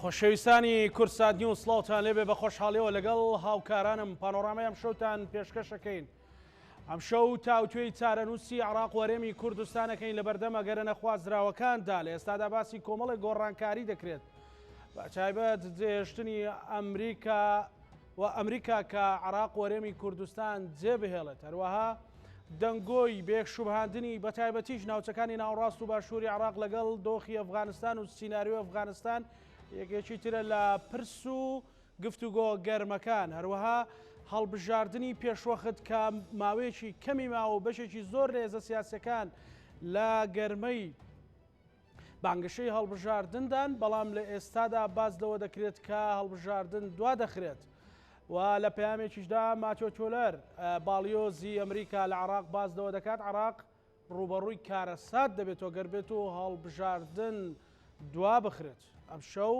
خۆشەویستانی کورسات نیوز سڵاوتان لێبێ بە خۆشحاڵیەوە لەگەڵ هاوکارانم پانۆڕامی ئەم شەوتان پێشکەشەکەین. ئەم شەو تاوتوێی چارەنووسی عراق وەرێمی کوردستانەکەین لە بەردەمە گەرە نەخوازراوەکاندا لە ئێستادا باسی کۆمەڵی گۆڕانکاری دەکرێت بە تایبەت جێهێشتنی ئەمریکا کە عراق وەرێمی کوردستان جێبهێڵێت، هەروەها دەنگۆی بێکشوبهاندنی بە تایبەتیش ناوچەکانی ناوەڕاست و باشووری عراق لەگەڵ دۆخی ئەفغانستان و سیناریۆ ئەفغانستان یەکێکی ترە لە پرس و گفتوگۆ گەرمەکان، هەروەها هەڵبژاردننی پێشوەخت کە ماوەیەکی کەمی ماوە و بەشێکی زۆر لە هێزە سیاسەکان لە گەرمەی بانگشەی هەڵبژاردندان، بەڵام لە ئێستادا باز لەوە دەکرێت کە هەڵبژاردن دوا دەخرێت و لە پەیامێکیشدا ماتیۆ تۆلەر باڵیۆزی ئەمریکا لە عراق باز لەوە دەکات عراق ڕوبەڕووی کارەسات دەبێتەوە گەربێت و هەڵبژاردن دوا بخرێت. ئەم شەو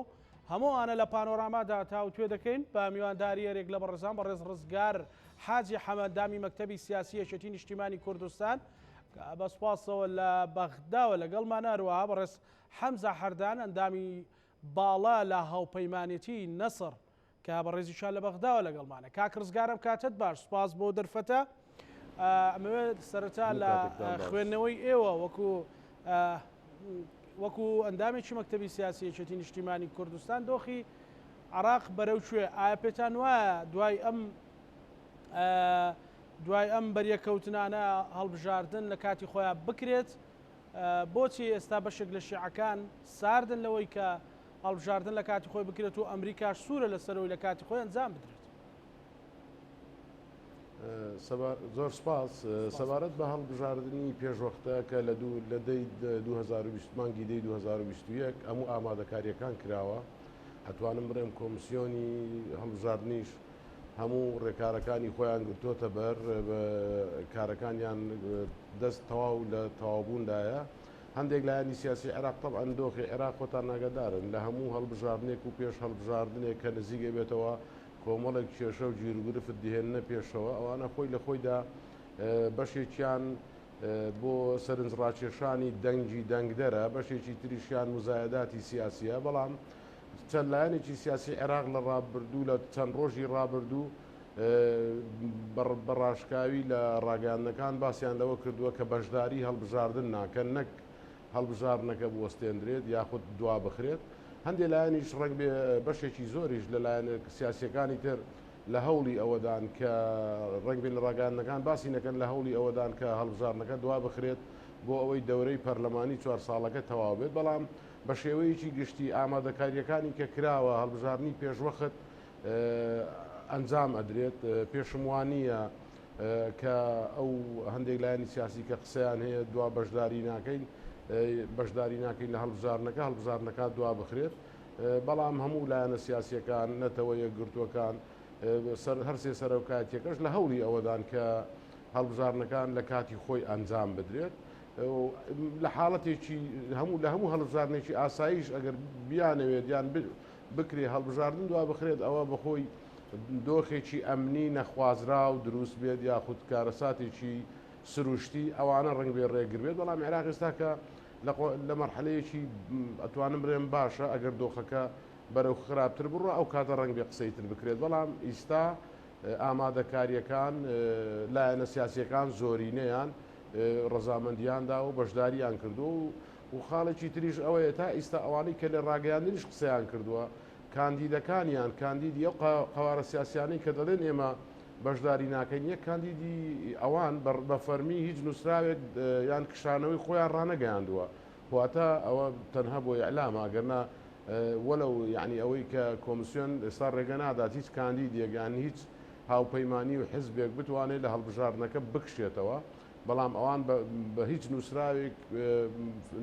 هەمووانە لە پانۆرامادا تاوتوێ دەکەین بە میوانداری یەرێک لە بەڕێزان بەڕێز ڕزگار حاجی حەمەدامی مەکتەبی سیاسی یەکێتی نیشتیمانی کوردستان بە سوپاسەوە لە بەغداوە لەگەڵمان، هەروەها بەڕێز حەمزە حەردان ئەندامی باڵا لە هاوپەیمانێتی نەسر کە بەڕێزیشان لە بەغداوە لەگەڵمانە. کاک ڕزگارم کاتت باش، سوپاس بۆ دەرفەتە. ئەمەوێت سەرەتا لە خوێندنەوەی ئێوە وەکو ئەندامێکی مەکتەبی سیاسی یەکێتی نیشتیمانی کوردستان دۆخی عراق بەرەو کوێ؟ ئایا پێتان وایە دوای ئەم بەریەکەوتنانە هەڵبژاردن لە کاتی خۆیان بکرێت؟ بۆچی ئێستا بەشێک لە شیعەکان ساردن لەوەی کە هەڵبژاردن لە کاتی خۆی بکرێت و ئەمریکاش سوورە لەسەرەوەی لە کاتی خۆی ئەنجام بدرێت؟ زۆر سپاس. سەبارەت بە هەڵبژاردننی پێشوەختە کە لە 2020 مانگی دەی 2021 هەموو ئامادەکاریەکان کراوە، ئەتوانم بڕێم کۆمسیۆنی هەڵبژاردنیش هەموو ڕێکارەکانی خۆیان گرتۆتە بەر کارەکانیان دەست تەواو لە تەواوبووندایە. هەندێک لایەنی سیاسی عێراق طبعاً دۆخی عێراق خۆتان ناگەدارن لە هەموو هەڵبژاردنێک و پێش هەڵبژاردنێک کە نزیگە بێتەوە کۆمەڵێک کێشە و گیرگرفت دێنە پێشەوە، ئەوانە خۆی لە خۆیدا بەشێکیان بۆ سەرنجڕاکێشانی دەنگی دەنگدەرە، بەشێکی تریشیان مزایداتی سیاسیە، بەڵام چەند لایەنێکی سیاسی عێراق لە ڕابردوو لە چەند ڕۆژی ڕابردوو بەڕاشکاوی لە ڕاگەیاندنەکان باسییان لەوە کردووە کە بەشداری هەڵبژاردن ناکەن، نەک هەڵبژاردنەکە بوەستێنرێت یاخود دوا بخرێت. هەندێک لایەنیش ڕەنگ بێ بەشێکی زۆریش لە لایەن سیاسیەکانی تر لە هەوڵی ئەوەدان کە ڕەنگ بێن لە ڕاگەیاندنەکان باسی نەکەن، لە هەوڵی ئەوەدان کە هەڵبژاردنەکە دوا بخرێت بۆ ئەوەی دەورەی پەرلەمانی 4 ساڵەکە تەواو بێت، بەڵام بە شێوەیەکی گشتی ئامادەکاریەکانی کە کراوە هەڵبژاردننی پێشوەخت ئەنجام ئەدرێت. پێشم وانە کە ئەو هەندێک لایەنی سیاسی کە قسەیان هەیە دوا بەشداری ناکەین لە هەڵبژاردنەکە دوا بخرێت، بەڵام هەموو لایەنە سیاسیەکان نەتەوە یەکگرتووەکان هەرسێ سەرۆکاتیەکەش لە هەوڵی ئەوەدان کە هەڵبژاردنەکان لە کاتی خۆی ئەنجام بدرێت. لە حاڵەتێکی لە هەموو هەڵبژاردنێکی ئاساییش ئەگەر بیانەوێت یان بکرێ هەڵبژاردن دوا بخرێت، ئەوە بەخۆی دۆخێکی ئەمنی نەخوازرا و دروست بێت یاخود کارەساتێکی سروشتی، ئەوانە ڕنگ بێ ڕێگر بێت. بەڵام عێراق ئێستا کە لە مەرحەلەیەکی ئەتوانم بڵێم باشە، ئەگەر دۆخەکە بەرەو خراپتر بڕوە ئەو کاتە ڕنگ بێ قسەیتر بکرێت، بەڵام ئیستا ئامادەکاریەکان لایەنە سیاسیەکان زۆرینەیان ڕەزامەندیاندا و بەشداریان کردو و خاڵێکی تریش ئەوەیە تا ئیستا ئەوانەی کە لە ڕاگەیاندنیش قسەیان کردووە کاندیدەکانیان کاندیدی ئەو قوارە سیاسیانەی کە دەڵێن ئێمە بەشداری ناکەین، یەک کاندیدی ئەوان بە فەرمی هیچ نووسراوێک یان کشانەوەی خۆیان ڕانەگەیاندووە، واتە ئەوە تەنها بۆ ئیعلامە، ئەگەرنا وەلەو یعنی ئەوەی کە کۆمسیۆن ئێستا ڕێگە نادات هیچ کاندیدێک یان هیچ هاوپەیمانی و حزبێک بتوانێت لە هەڵبژاردنەکە بکشێتەوە، بەڵام ئەوان بە هیچ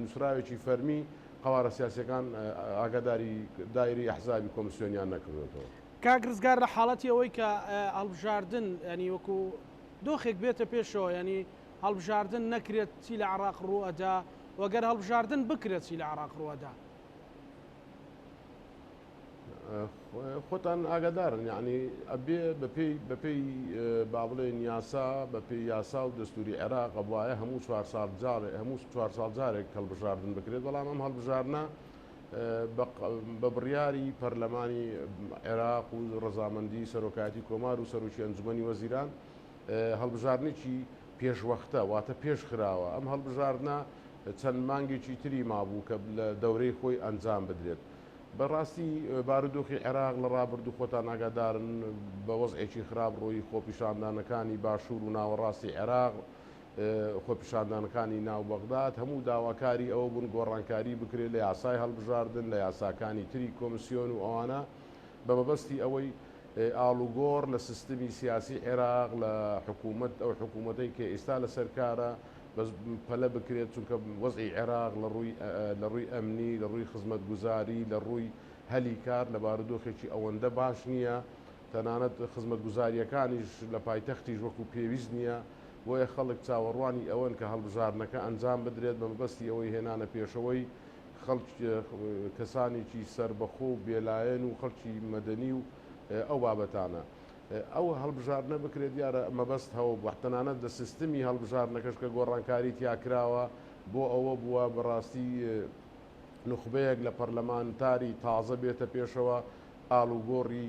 نووسراوێکی فەرمی قوارە سیاسیەکان ئاگاداری دایری ئەحزابی کۆمسیۆنیان نەکردێتەوە. کاک ڕزگار لە حاڵەتی ئەوەی کە هەڵبژاردن ینی وەکو دۆخێک بێتە پێشەوە، ینی هەڵبژاردن نەکرێت چی لە عراق ڕوئەدا، وەگەر هەڵبژاردن بکرێت چی لە عراق ڕوئەدا؟ خۆتان ئاگادارن، یعنی ئەبێ بەپێی با بڵێن یاسا بەپێی یاسا و دەستوری عێراق ئەبوایە هەموو 4 ساڵ جارێک هەڵبژاردن بکرێت، بەڵام ئەم هەڵبژاردنە بە بڕیاری پەرلەمانی عێراق و ڕەزامەندی سەرۆکایەتی کۆمار و سەرۆکی ئەنجومەنی وەزیران هەڵبژاردنێکی پێشوەختە واتە پێش خراوە ئەم هەڵبژاردنە چەند مانگێکی تری مابوو کە لە دەورەی خۆی ئەنجام بدرێت بەڕاستی بارودۆخی عێراق لە ڕابردوو خۆتان ئاگادارن بە وەزعێکی خراپ ڕۆی خۆپیشاندانەکانی باشوور و ناوەڕاستی عێراق خۆپیشاندانەکانی ناو بەغداد هەموو داواکاری ئەوە بوون گۆڕانکاری بکرێت لە یاسای هەڵبژاردن لە یاساکانی تری کۆمسیۆن و ئەوانە بە مەبەستی ئەوەی ئاڵوگۆڕ لە سیستمی سیاسی عێراق لە حکوومەت ئەو حکوومەتەی کە ئێستا لە سەرکارە پەلە بکرێت چونکە وەزعی عێراق لە ڕووی ئەمنی لە ڕووی خزمەتگوزاری لە ڕووی هەلی کار لە بارودۆخێکی ئەوەندە باش نییە تەنانەت خزمەتگوزاریەکانیش لە پایتەختیش وەکو پێویست نییە بۆیە خەڵک چاوەڕوانی ئەوەن کە هەڵبژاردنەکە ئەنجام بدرێت بە مەبەستی ئەوەی هێنانە پێشەوەی کەسانێکی سربەخۆ و بێلایەن و خەڵکی مەدەنی و ئەو بابەتانە ئەو هەڵبژاردنە بکرێت دیارە مەبەست هەوە بەحتەنانەت لە سیستمی هەڵبژاردنەکەش کە گۆڕانکاری تیاکراوە بۆ ئەوە بووە بەڕاستی نخبەیەک لە پەرلەمانتاری تازە بێتە پێشەوە ئاڵوگۆڕی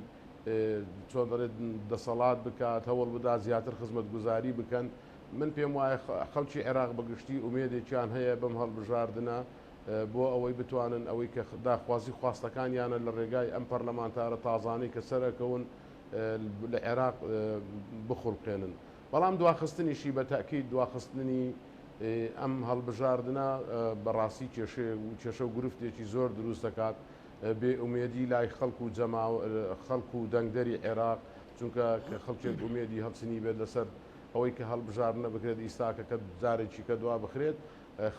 چۆن دەڵێت دەسەڵات بکات هەوڵ بدا زیاتر خزمەتگوزاری بکەن من پێم وایە خەڵکی عێراق بەگشتی ئومێدێکیان هەیە بەم هەڵبژاردنە بۆ ئەوەی بتوانن ئەوەی کە داخوازی خواستەکانیانە لە ڕێگای ئەم پەرلەمانتارە تازانەی کە سەرەکەون لە عێراق بخڵقێنن بەڵام دواخستنیشی بە تاکید دواخستنی ئەم هەڵبژاردنە بەڕاستی کێشە و گرفتێکی زۆر دروست دەکات بێ ئومێدی لای خەڵک و خەڵک و دەنگدەری عێراق چونکە خەڵکێک ئومێدی هەڵچنی بێت لەسەر ئەوەی کە هەڵبژاردنە بکرێت ئیستاکە کە جارێکی کە دوا بخرێت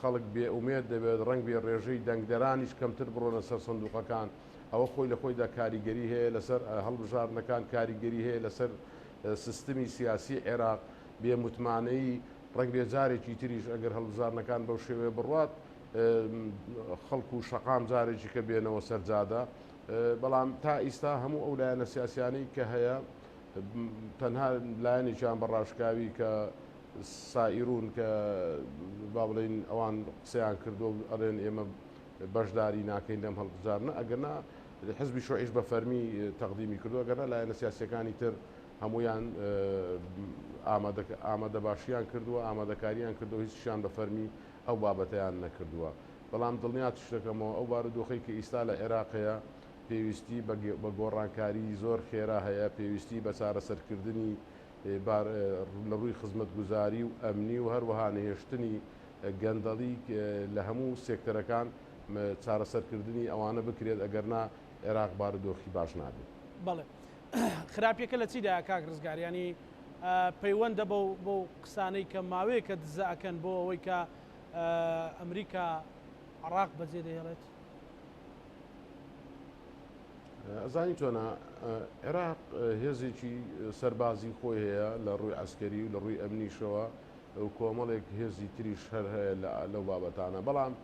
خەڵک بێ ئومێد دەبێت ڕنگ بێ ڕێژەی دەنگدەرانیش کەمتر بڕۆنە سەر سندوقەکان ئەوە خۆی لە خۆیدا کاریگەری هەیە لەسەر هەڵبژاردنەکان کاریگەری هەیە لەسەر سیستمی سیاسی عێراق بێ متمانەی ڕنگ بێ جارێکی تریش ئەگەر هەڵبژاردنەکان بەو شێوەیە بڕوات خەڵک و شەقام جارێکی کە بێنەوە سەرجادا بەڵام تا ئیستا هەموو ئەو لایەنە سیاسیانەی کە هەیە تەنها لایەنێکیان بەڕاشکاوی کە سائیرون کە با بڵێن ئەوان قسەیان کردو ئەڵێن ئێمە بەشداری ناکەین لەم هەڵبژاردنە ئەگەرنا حزبی شوعیش بە فەرمی تەقدیمی کردو ئەگەرنا لایەنە سیاسیەکانی تر هەمویان ئامادە باشییان کردووە ئامادەکاریان کردو هیچیان بە فەرمی ئەو بابەتیان نەکردووە بەڵام دڵنیات شتەکەمەوە ئەو بارودۆخەی کە ئیستا لە عێراقەیە پێویستی بە گۆڕانکاری زۆر خێرا هەیە پێویستی بە چارەسەرکردنی لە ڕووی خزمەتگوزاری و ئەمنی و هەروەها نهێشتنی گەندەڵی لە هەموو سێکتەرەکان چارەسەرکردنی ئەوانە بکرێت ئەگەرنا عێراق بارودۆخی باش نابێت. بەڵێ خراپیەکە لە چیدا کاک ڕزگاریانی پەیوەندە بۆ قسانەی کە ماوەیە کە دزەکەن بۆ ئەوەی کە ئەمریکا عراق بەجێ دەهێڵێت؟ ئەزانی چۆنە عێراق هێزێکی سەربازی خۆی هەیە لە ڕووی عسکەری و لە ڕووی ئەمنیشەوە و کۆمەڵێک هێزی تریش هەر هەیە لەو بابەتانە بەڵام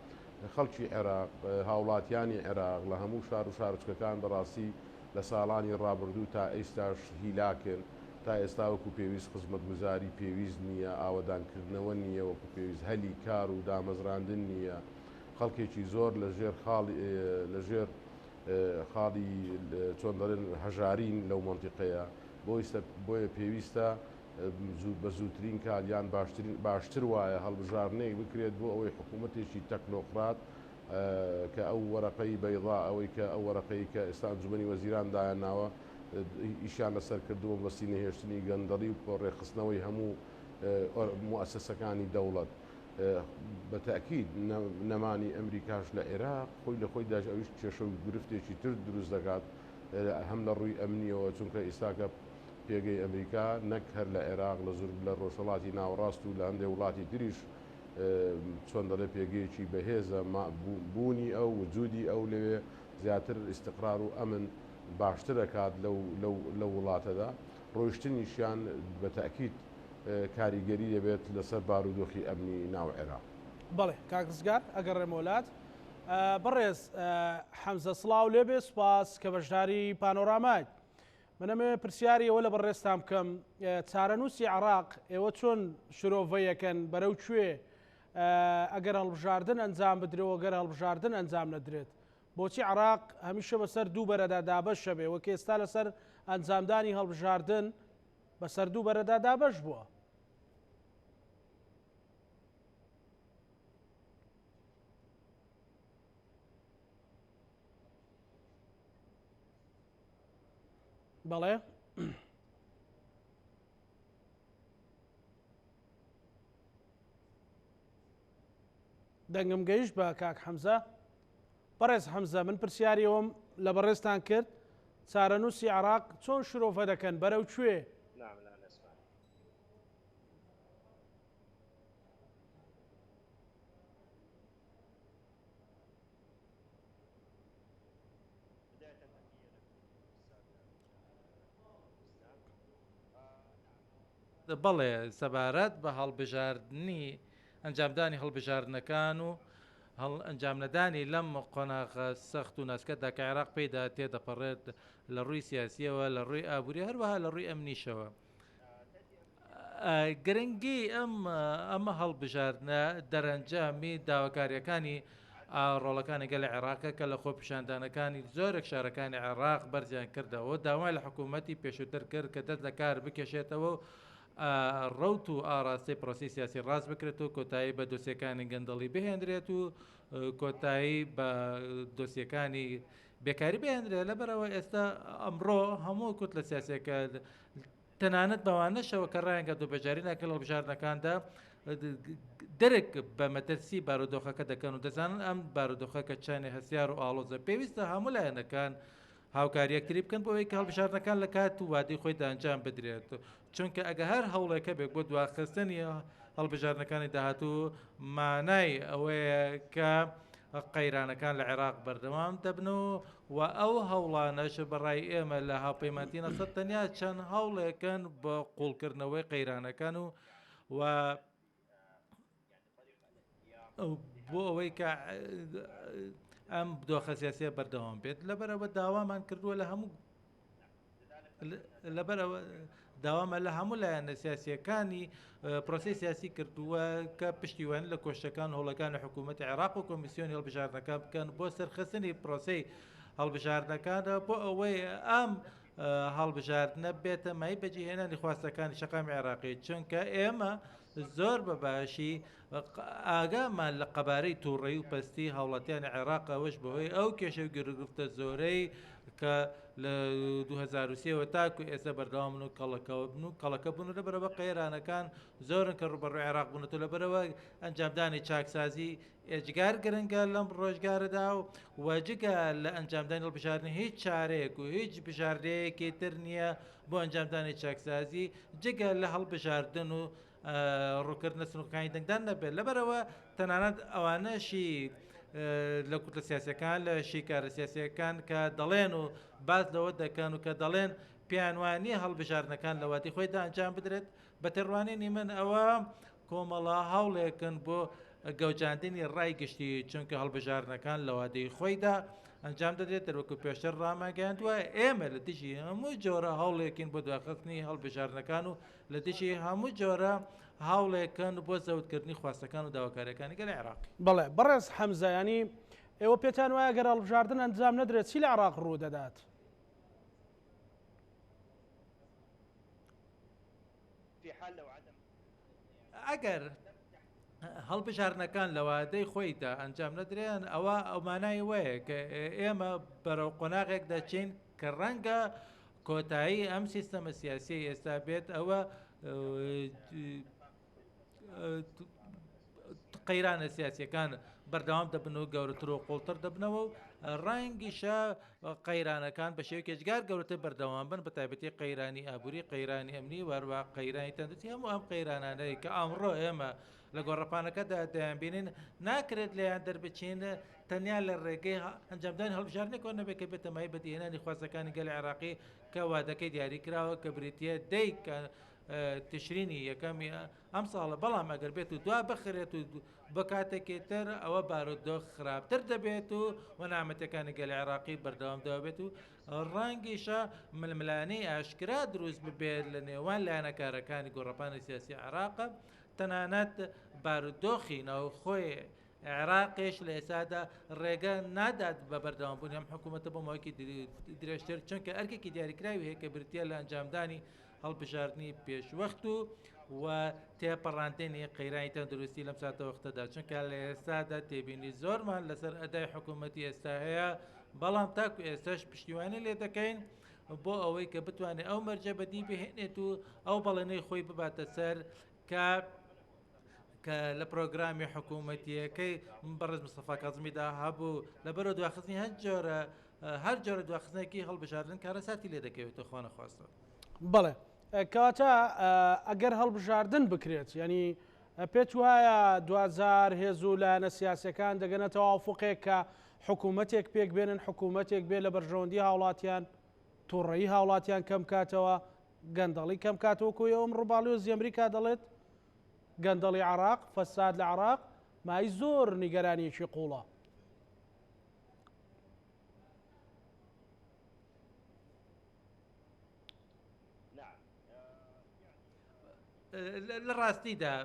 خەڵکی عێراق هاوڵاتیانی عێراق لە هەموو شار و شارچکەکان بەڕاستی لە ساڵانی ڕابردوو تا ئێستاش هیلاکن تا ئێستا وەکو پێویست خزمەتگوزاری پێویست نییە ئاوەدانکردنەوە نییە وەکو پێویست هەلی کار و دامەزراندن نییە خەڵکێکی زۆر لەژێر خاڵی چۆن دەڵێن هەژارین لەو مەنتیقەیە بۆیە پێویستە بە زووترین کالیان باشتر وایە هەڵبژاردنەیەک بکرێت بۆ ئەوەی حکوومەتێکی تەکنۆقرات کە ئەو وەرەقەی بەیضا ئەوەی کە ئەو وەرەقەی کە ئێستا ئەنجومەنی وەزیران دایانناوە ئیشیان لەسەر کردووە بەستی نەهێشتنی گەندەڵی و ڕێخستنەوەی هەموو موسسەکانی دەوڵەت بە تاکید نەمانی ئەمریکاش لە عێراق خۆی لە خۆی داژ ئەویش کێشە و گرفتێکی تر دروست دەکات هەم لە ڕووی ئەمنیەوە چونکە ئێستاکە پێگەی ئەمریکا نەک هەر لە عێراق لە زۆر لە ڕۆژهەڵاتی ناوەڕاست و لە هەندێک وڵاتی تریش چۆن دەڵێ پێگەیەکی بەهێزە بوونی ئەو وجودی ئەو لەوێ زیاتر ئیستقرار و ئەمن باشتر دەکات لەو وڵاتەدا ڕۆیشتنیشیان بە تاکید کاریگەری دەبێت لەسەر بارودۆخی ئەمنی ناو عێراق. بەڵێ کاک ڕزگار ئەگەر ڕێمەولات بەڕێز حەمزە سڵاو لێبێ سوپاس کە بەشداری پانۆرامایت منەمێ پرسیاری ئەوە لە بەڕێستان بکەم چارەنووسی عراق ئێوە چۆن شرۆڤەیەکەن بەرەو کوێ ئەگەر هەڵبژاردن ئەنجام بدرێەوە گەر هەڵبژاردن ئەنجام نەدرێت بۆچی عراق هەمیشە بەسەر دوو بەرەدا دابەشە بێ وەک ئێستا لەسەر ئەنجامدانی هەڵبژاردن بەسەر دوو بەرەدا دابەش بووە. بەڵێ دەنگم گەیشت بە کاک حەمزە. بەڕێز حەمزە من پرسیاریەوەم لە بەڕێزتان کرد چارەنووسی عراق چۆن شرۆفە دەکەن بەرەو کوێ؟ بەڵێ سەبارەت بە هەڵبژاردننی ئەنجامدانی هەڵبژاردنەکان و ئەنجامنەدانی لەم قۆناغە سەخت و ناسکەتدا کە عێراق پێیدا تێدەپەڕێت لە ڕووی سیاسیەوە لە ڕووی ئابووری هەروەها لە ڕووی ئەمنیشەوە. گرنگی ئەمە هەڵبژاردنە دەرەنجامی داواکاریەکانی ڕۆڵەکانی گەلی عێراقە کە لە خۆپیشاندانەکانی زۆرێک شارەکانی عێراق بەرزیان کردەوە داوای لە حکوومەتی پێشووتر کرد کە دەست لە کار بکێشێتەوە ڕەوت و ئاراستی پرۆسی سیاسی ڕاست بکرێت و کۆتایی بە دۆسیەکانی گەندەڵی بهێنرێت و کۆتایی بە دۆسیەکانی بێکاری بهێنرێت. لەبەرەوە ئێستا ئەمڕۆ هەموو کوت لە سیاسەکە تەنانەت بەوانەشەوە کە ڕایەنگە دووبەجاری ناکە لە هەڵبژاردنەکاندا دەرێک بە مەترسی بارودۆخەکە دەکەن و دەزانن ئەم بارودۆخەکە چانی هەسیار و ئاڵۆزە پێویستە هەموو لایەنەکان هاوکاریەکتری بکەن بۆەوەی کە هەڵبژاردنەکان لە کات و وادی خۆیدا ئەنجام بدرێت چونکە ئەگە هەر هەوڵێکە بێک بۆ دواخستنی هەڵبژاردنەکانی داهاتوو مانای ئەوەیە کە قەیرانەکان لە عێراق بەردەوام دەبن و ئەو هەوڵانەش بەڕای ئێمە لە هاوپەیمانتیە سەد تەنیا چەند هەوڵێکن بە قوڵکردنەوەی قەیرانەکان و بۆ ئەوەی کە ئەم دۆخە سیاسیە بەردەوام بێت. لەبەرەوە داوامان کردووە لە هەموو لەبەرەوە داوامە لە هەموو لایەنە سیاسیەکانی پرۆسی سیاسی کردووە کە پشتیوان لە کۆشتەکان هەوڵەکان لە حکوومەتی عێراق و کۆمیسیۆنی هەڵبژاردنەکان بکەن بۆ سەرخستنی پرۆسی هەڵبژاردنەکانە بۆ ئەوەی ئەم هەڵبژاردنە بێتە مای بەجێهێنانی خواستەکانی شەقامی عێراقی چونکە ئێمە زۆر بەباشی ئاگامان لە قەبارەی تووڕێی و پەستی هەوڵەتیانی عێراق ئەوەش بەهۆی ئەو کێشە و گرفتە زۆرەی کە لە 2023 تاکو ئێستا بەردەوام و کەڵەکە بوون و لەبەرەوە قەیرانەکان زۆرن کە ڕوبەڕووی عێراق بوونەوە لەبەرەوە ئەنجامدانی چاکسازی ئێجگار گرنگە لەم ڕۆژگارەدا و وەجگە لە ئەنجامدانی هەڵبژاردن هیچ چارەیەک و هیچ بژاردەیەکی تر نییە بۆ ئەنجامدانی چاکسازی جگە لە هەڵبژاردن و ڕووکردنە سنوورەکانی دەنگدان نەبێت. لەبەرەوە تەنانەت ئەوانەشی لە کوتە سیاسەکان لە شیکارە سیاسیەکان کە دەڵێن و باز لەوە دەکەن و کە دەڵێن پیانوانی هەڵبژاردنەکان لە واتی خۆیدا ئەنجام بدرێت بە تێڕوانینی من ئەوە کۆمەڵە هەوڵێکن بۆ گەوجاندنی ڕای گشتی چونکە هەڵبژاردنەکان لە وادەی خۆیدا ئەنجام دەدرێت دەروەکو پێشتر ڕاماگەاندووە ئێمە لە دژی هەموو جۆرە هەوڵێکین بۆ دواخستنی هەڵبژاردنەکان و لە دژی هەموو جۆرە هاوڵێکن بۆ زەوتکردنی خواستەکان و داواکاریەکانی گەلی عێراقی. بەڵێ بەڕێز حەمزە ینی ئێوە پێتان وایە گەر هەڵبژاردن ئەنجام نەدرێت چی لە عێراق ڕوو دەدات؟ ئەگەر هەڵبژاردنەکان لە وادەی خۆیدا ئەنجام نەدرێن ئەوە ئەومانای وەیە کە ئێمە بەرەو قۆناغێک دەچین کە ڕەنگە کۆتایی ئەم سیستەمە سیاسی ئێستا بێت ئەوە قەیرانە سیاسیەکان بەردەوام دەبن و گەورەتر و قوڵتر دەبنەوە و ڕەنگیشە قەیرانەکان بە شێوەیەکی ئێجگار گەورەتر بەردەوام بن بە تایبەتی قەیرانی ئابووری قەیرانی ئەمنی وەروە قەیرانی تەندروستی هەموو ئەم قەیرانانەی کە ئەمڕۆ ئێمە لە گۆڕەپانەکەدا دەیانبینین ناکرێت لێیان دەربچین تەنیا لە ڕێگەی ئەنجامدانی هەڵبژاردنێکەوە نەبێت کە بێتە مای بەدیهێنانی خواستەکانی گەلی عێراقی کە وادەکەی دیاری کراوە کە بریتیە دەیک تشرینی یەکەمی ئەم ساڵە بەڵام ئەگەر بێت و دوا بخرێت و بە کاتێکی تر ئەوە بارودۆخ خراپتر دەبێت و وەنامەتەکانی گەلی عێراقی بەردەوامدەوە بێت و ڕەنگیشە ململانەی ئاشکرا دروست ببێت لە نێوان لایەنەکارەکانی گۆڕەپانی سیاسی عێراق تەنانەت بارودۆخی ناوخۆی عێراقیش لە ئێسادا ڕێگە نادات بە بەردەوامبوون هەم حکوومەتە بۆ ماوەیەکی درێژتر چونکە ئەرکێکی دیاریکراوی هەیە کە بریتە لە ئەنجامدانی هەڵبژاردننی پێشوەخت و تێپەڕاندنی قەیرانی تەندروستی لەم ساتە وەختەدا چونکە لە ئێستادا تێبینی زۆرمان لەسەر ئەدای حکوومەتی ئێستا هەیە بەڵام تاکو ئێستاش پشتیوانی لێ دەکەین بۆ ئەوەی کە بتوانێت ئەو مەرجە بەدی بهێنێت و ئەو بەڵێنەی خۆی بباتە سەر کە لە پرۆگرامی حکوومەتیەکەی بەڕێز مستەفا کاظمیدا هەبوو لەبەرەوە دواخستنی هەر جۆرە دواخستنێکی هەڵبژاردن کارەساتی لێ دەکەوێتە خۆ نەخواستە. بەڵێ کەواتە ئەگەر هەڵبژاردن بکرێت ینی پێت وایە 2000 هێز و لایەنە سیاسەکان دەگەنێتەوە ئەوفقێک کە حکوومەتێک پێک بێنن حکوومەتێک بێ لە بەرژەوەندی هاوڵاتیان تووڕێی هاوڵاتیان کەم کاتەوە گەندەڵی کەم کاتەوەکوی ئەوم ڕووباڵی و زیێمریکا دەڵێت گەندەڵی عراق فەساد لە عراق مای زۆر نیگەرانیەکی قوڵە. لە ڕاستیدا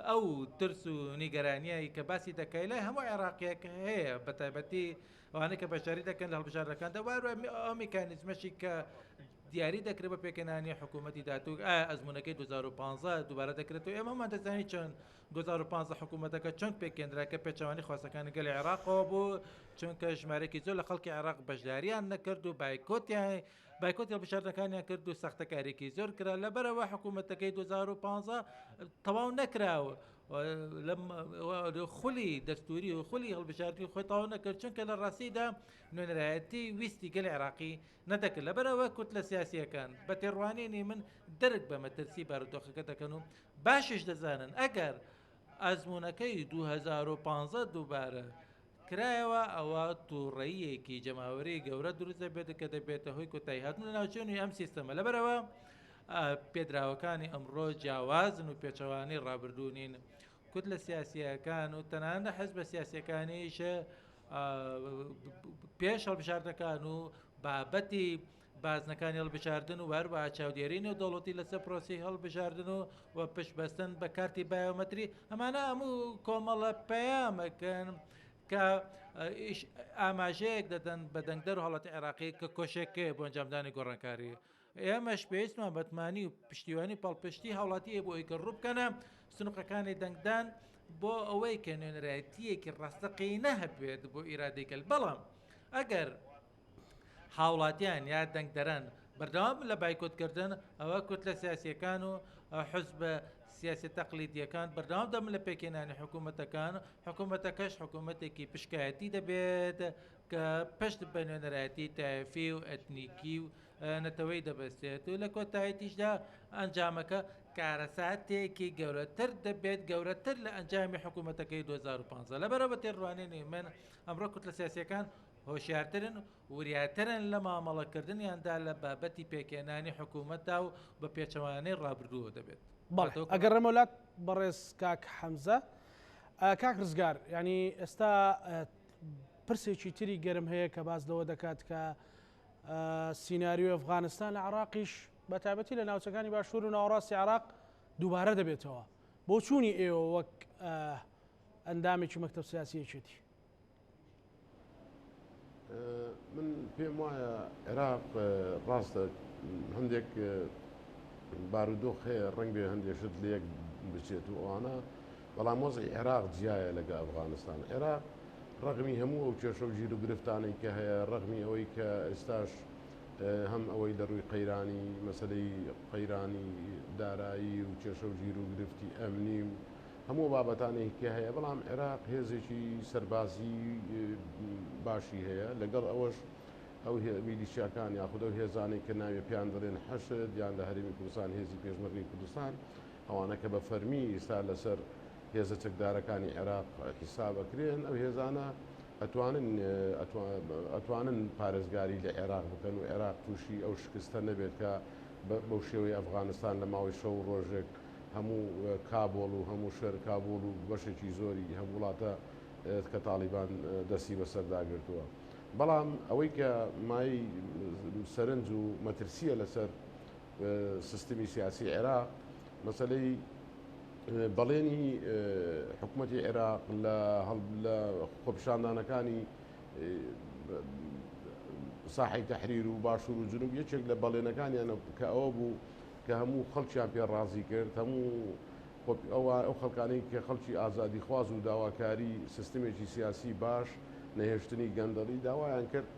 ئەو ترس و نیگەرانیایی کە باسی دەکەی لای هەموو عێراقیەک هەیە بە تایبەتی ئەوانەی کە بەشداری دەکەن لە هەڵبژاردنەکاندا وارە ئەو میکانیزمەشی کە دیاری دەکرێت بە پێکەنانی حکوومەتی داهاتوو ئەزمونونەکەی 2015 دووبارە دەکرێت و ئێمەمان دەزانی چۆن 2015 حکوومەتەکە چۆن پێکێنراکە پێچەوانی خواستەکانی گەلی عێراقەوە بوو چونکە ژمارەی زۆر لە خەڵکی عێراق بەشداریان نەکرد و بایکۆتی هەڵبژاردنەکانیان کرد و سەختەکارێکی زۆر کرا لەبەرەوە حکوومەتەکەی 2015 تەواو نەکراوە خولی دەستوری و خولی هەڵبژاردننی خۆی تەواو نەکرد چونکە لە ڕاستیدا نوێنەرایەتی ویستی گەلی عێراقی نەدەکرد لەبەرەوە کوت لە سیاسیەکان بە تێڕوانینی من دەرک بە مەترسی بارودۆخەکە دەکەن و باشش دەزانن ئەگەر ئەزمونونەکەی 2015 دووبارە کرایەوە ئەوە تووڕەیەکی جەماوەری گەورە دروستە بێت کە دەبێتە هۆی کۆتایی هاتن لە ناوچێنی ئەم سیستەمە لەبەرەوە پێدراوەکانی ئەمڕۆ جیاوازن و پێچەوانی ڕابردوونین کوت لە سیاسیەکان و تەنانە حەزب بە سیاسیەکانیش پێش هەڵبژاردنەکان و بابەتی بازنەکانی هەڵبژاردن و هەروە چاودێرینی و دەوڵەتی لەسەر پرۆسی هەڵبژاردن و پشتبەستن بە کارتی بایۆمەتری ئەمانە هەموو کۆمەڵە پەیامەکەن کە ئاماژەیەک دەدەن بە دەنگدەر و هەڵەتی عێراقی کە کۆشێکەیە بۆ ئەنجامدانی گۆڕانکاری ئێمەش پێویستمان بەتمانی و پشتیوانی پاڵپشتی هاوڵاتیە بۆ ئەوی کە ڕووبکەنە سنوقەکانی دەنگدان بۆ ئەوەی کە نوێنەرایەتیەکی ڕاستەقینە هەبێت بۆ ئیرادەیکەل بەڵام ئەگەر هاوڵاتیان یا دەنگدەران بەردەوام لە بایکۆتکردن ئەوە کوت لە سیاسیەکان و حزب سیاسی تەقلیدیەکان بەردەوام دەم لە پێکێنانی حکوومەتەکان حکوومەتەکەش حکوومەتێکی پشکایەتی دەبێت کە پشت بە نوێنەرایەتی تایفی و ئەتنیکی و نەتەوەی دەبەستێت و لە کۆتاییتیشدا ئەنجامەکە کارەساتێکی گەورەتر دەبێت گەورەتر لە ئەنجامی حکوومەتەکەی 2015 لەبەرەوە تێڕوانینی من ئەمڕۆ کوت لە سیاسیەکان هۆشیارترن وریاترن لە مامەڵەکردنیاندا لە بابەتی پێکێنانی حکوومەتدا و بە پێچەوانەی ڕابردووە دەبێت. ئەگەر ڕێمەولات بەڕێز کاک حەمزە کاک ڕزگار ینی ئێستا پرسێکی تری گەرم هەیە کە باز لەوە دەکات کە سیناریۆ ئەفغانستان لە عراقیش بە تایبەتی لە ناوچەکانی باشوور و ناوەڕاستی عراق دووبارە دەبێتەوە بۆ چوونی ئێوە وەک ئەندامێکی مەکتەب سیاسیەکێتی. من پێم وایە عێراق ڕاستە هەندێک بارودۆخ هەیە ڕەنگ بێ هەندێشت لە یەک بچێت و ئەوانە بەڵام وەزعی عێراق جیایە لەگە ئەفغانستان عێراق ڕەغمی هەموو ئەو کێشە و گیر و گرفتانەی کە هەیە ڕەغمی ئەوەی کە ئێستاش هەم ئەوەی دەڕووی قەیرانی مەسلەی قەیرانی دارایی و کێشە و گیر و گرفتی ئەمنی و هەموو بابەتانێکی کە هەیە بەڵام عێراق هێزێکی سەربازی باشی هەیە لەگەڵ ئەوەش ئەو میلیشیاکان یاخود ئەو هێزانەی کە ناوێ پیان دەڵێن حەشد یان لە هەرێمی کوردستان هێزی پێشمەرگەی کوردستان ئەوانە کە بە فەرمی ئێستا لەسەر هێزە چەکدارەکانی عێراق حیسابەکرێن ئەو هێزانە ئەتوانن پارێزگاری لە عێراق بکەن و عێراق تووشی ئەو شکستە نەبێت کە بەو شێوەی ئەفغانستان لە ماوەی شەو ڕۆژێک هەموو کابۆڵ و هەموو شێر کابۆڵ و بەشێکی زۆری هەموو وڵاتە کە تاڵیبان دەستی بەسەرداگرتووە. بەڵام ئەوەی کە مای سەرنج و مەترسیە لەسەر سیستمی سیاسی عێراق مەسلەی بەڵێنی حکوومەتی عێراق لە خۆپیشاندانەکانی ساحی تەحریر و باشوور و جنوب یەکێک لە بەڵێنەکانیانە کە ئەوە بوو کە هەموو خەڵکیان پێ ڕازی کرد هەموو ئەو خەڵکانەی کە خەڵکی ئازادی خواز و داواکاری سیستمێکی سیاسی باش نەهێشتنی گەندەڵی داوایان کرد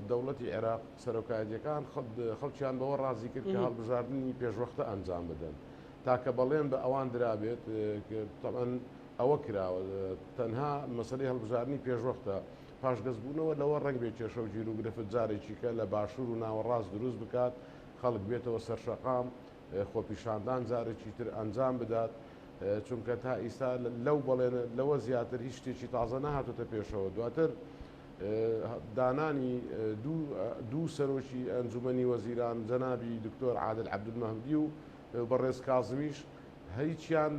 دەوڵەتی عێراق سەرۆکایەتیەکان خەڵکیان بەوە ڕازی کرد کە هەڵبژاردننی پێشوەختە ئەنجام بدەن تاکە بەڵێن بە ئەوان درابێت تەمان ئەوە کراوە تەنها مەسلەی هەڵبژاردننی پێشوەختە پاشگەزبوونەوە لەوە ڕنگ بێت کێشە و گیر و گرفت جارێکی کە لە باشوور و ناوەڕاست دروست بکات خەڵک بێتەوە سەرشەقام خۆپیشاندان جارێکی تر ئەنجام بدات چونکە تا ئیستا لەو بەڵێنە لەوە زیاتر هیچ شتێکی تازە نهاتۆتە پێشەوە دواتر دانانی دوو سەرۆکی ئەنجومەنی وەزیران جەنابی دکتۆر عادل عەبدولمەحمەدی و بەڕێز کازمیش هیچیان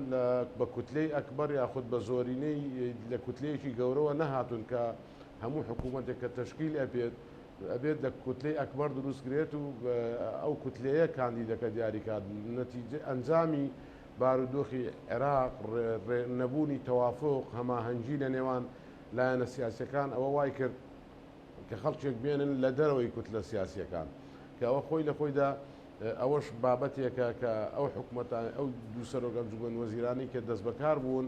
بە کوتلەی ئەکبەر یاخود بە زۆرینەی لە کوتلەیەکی گەورەوە نەهاتون کە هەموو حکوومەتێک کە تەشکیل ئەبێت لە کوتلەی ئەکبەر دروستکرێت و ئەو کوتلەیە کاندیدەکە دیاریکات نەتیجە ئەنجامی بارودۆخی عێراق نەبوونی تەوافق هەماهەنگی لە نێوان لایەنە سیاسیەکان ئەوە وای کرد کە خەڵکێک بێنن لە دەرەوەی کوتلە سیاسیەکان کە ئەوە خۆی لە خۆیدا ئەوەش بابەتێکە کە ئەو حکوومەتان ئەو دوو سەرۆک ئەنجومەن وەزیرانی کە دەست بەکار بوون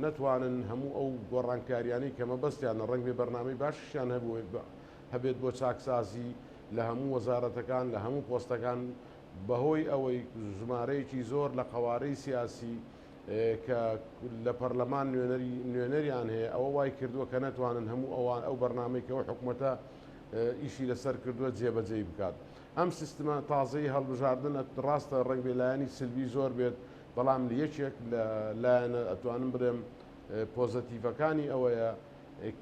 نەتوانن هەموو ئەو گۆڕانکاریانی کە مەبەستیانە ڕەنگ بێ بەرنامەی باشیان هەبێت بۆ چاکسازی لە هەموو وەزارەتەکان لە هەموو پۆستەکان بەهۆی ئەوەی ژمارەیەکی زۆر لە قەوارەی سیاسی کە لە پەرلەمان نوێنەریان هەیە ئەوە وای کردووە کە نەتوانن هەموو ئەوان ئەو بەرنامەی کە ئەو حکوومەتە ئیشی لەسەر کردووە جێبەجێ بکات ئەم سیستمە تازەی هەڵبژاردن ڕاستە ڕنگ بێلایەنی سلبی زۆر بێت بەڵام لە یەکێک لایەنە ئەتوانم بڵێم پۆزەتیڤەکانی ئەوەیە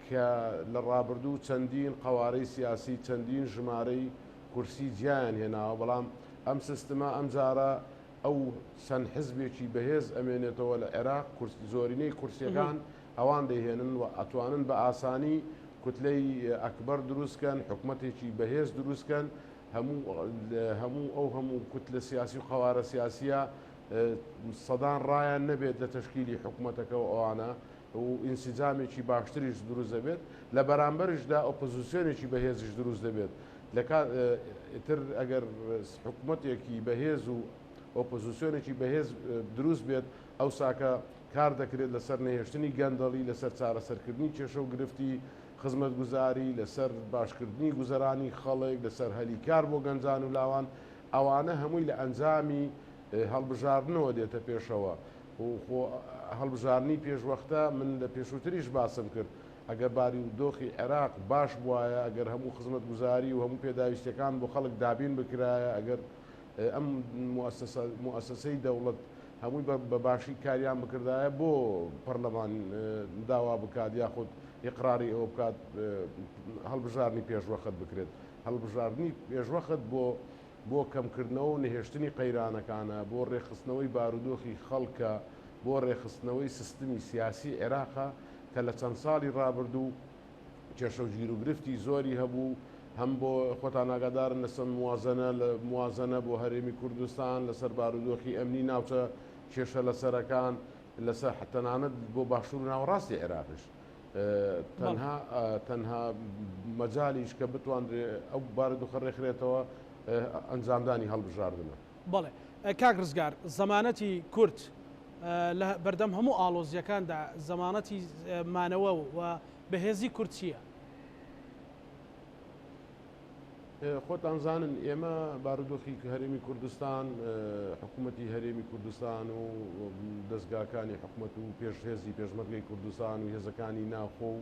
کە لە ڕابردوو چەندین قەوارەی سیاسی چەندین ژمارەی کورسی جیان هێناوە بەڵام ئەم سیستمە ئەم جارە ئەو چەند حزبێکی بەهێز ئەمێنێتەوە لە عێراق زۆرینەی کورسیەکان ئەوان دەهێنن و ئەتوانن بە ئاسانی کوتلەی ئەکبەر دروستکەن حکوومەتێکی بەهێز دروستکەن هەموو کوتلە سیاسی و قەوارە سیاسیە سەدان ڕایان نەبێت لە تەشکیلی حکوومەتەکەەوە ئەوانە و ئینسیجامێکی باشتریش دروست دەبێت لە بەرامبەرشدا ئۆپۆزیسیۆنێکی بەهێزش دروست دەبێت تر ئەگەر حکوومەتێکی بەهێز و ئۆپۆزیسیۆنێکی بەهێز دروست بێت ئەو ساکە کار دەکرێت لەسەر نەهێشتنی گەندەڵی لەسەر چارەسەرکردنی کێشە و گرفتی خزمەت گوزاری لەسەر باشکردنی گوزەرانی خەڵک لەسەر هەلیکار بۆ گەنجان و لاوان ئەوانە هەمووی لە ئەنجامی هەڵبژاردنەوە دێتە پێشەوە هەڵبژاردننی پێشوەختە من لە پێشووتریش باسم کرد ئەگەر باری و دۆخی عێراق باش بواە ئەگەر هەموو خزمەت گوزاری و هەموو پێداویستەکان بۆ خەڵک دابین بکرایە ئەگەر ئەم موسسەی دەوڵەت هەمووی بە باشی کاریان بکردایە بۆ پەرلەمان داوا بکات یاخود ئیقراری ئەوە بکات هەڵبژاردننی پێشوەخت بکرێت هەڵبژاردننی پێشوەخت بۆ کەمکردنەوە و نەهێشتنی قەیرانەکانە بۆ ڕێخستنەوەی بارودۆخی خەڵکە بۆ ڕێخستنەوەی سیستمی سیاسی عێراقا کە لە چەند ساڵی ڕابردوو کێشە و گیر و گرفتی زۆری هەبوو هەم بۆ خۆتان ئاگادارن لەسەر موازنە بۆ هەرێمی کوردستان لەسەر بارودۆخی ئەمنی ناوچە کێشە لەسەرەکان لەسەر تەنانەت بۆ باشوور و ناوەڕاستی عێراقش تەنها مەجالیش کە بتوانرێ ئەو بارودۆخە ڕێکخرێتەوە ئەنجامدانی هەڵبژاردنە. بەڵێ کاک ڕزگار زەمانەتی کورد لە بەردەم هەموو ئاڵۆزیەکاندا زەمانەتی مانەوە و بەهێزی کورد چییە؟ خۆتان زانن ئێمە بارودۆخی هەرێمی کوردستان حکوومەتی هەرێمی کوردستان و دەستگاکانی حکوومەت و پێشهێزی پێشمەرگەی کوردستان و هێزەکانی ناوخۆ و